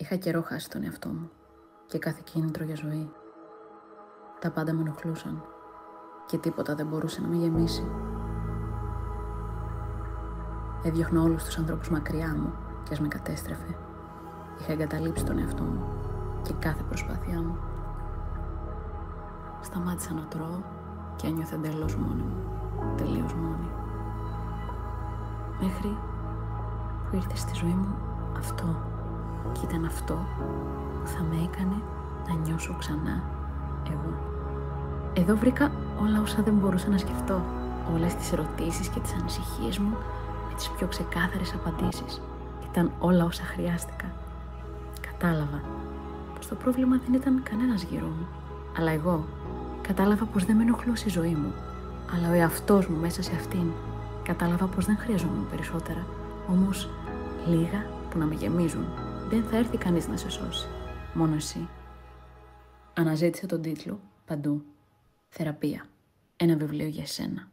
Είχα καιρό χάσει τον εαυτό μου και κάθε κίνητρο για ζωή. Τα πάντα με ενοχλούσαν και τίποτα δεν μπορούσε να με γεμίσει. Έδιωχνα όλους τους ανθρώπους μακριά μου και ας με κατέστρεφε. Είχα εγκαταλείψει τον εαυτό μου και κάθε προσπάθειά μου. Σταμάτησα να τρώω και ένιωθα εντελώς μόνη μου, τελείως μόνη. Μέχρι που ήρθε στη ζωή μου αυτό. Και ήταν αυτό που θα με έκανε να νιώσω ξανά εγώ. Εδώ βρήκα όλα όσα δεν μπορούσα να σκεφτώ. Όλες τις ερωτήσεις και τις ανησυχίες μου με τις πιο ξεκάθαρες απαντήσεις. Ήταν όλα όσα χρειάστηκα. Κατάλαβα πως το πρόβλημα δεν ήταν κανένας γύρω μου, αλλά εγώ. Κατάλαβα πως δεν με ενοχλούσε η ζωή μου, αλλά ο εαυτός μου μέσα σε αυτήν. Κατάλαβα πως δεν χρειαζόμουν περισσότερα, όμως λίγα που να με γεμίζουν. Δεν θα έρθει κανείς να σε σώσει, μόνο εσύ. Αναζήτησα τον τίτλο παντού. Θεραπεία. Ένα βιβλίο για εσένα.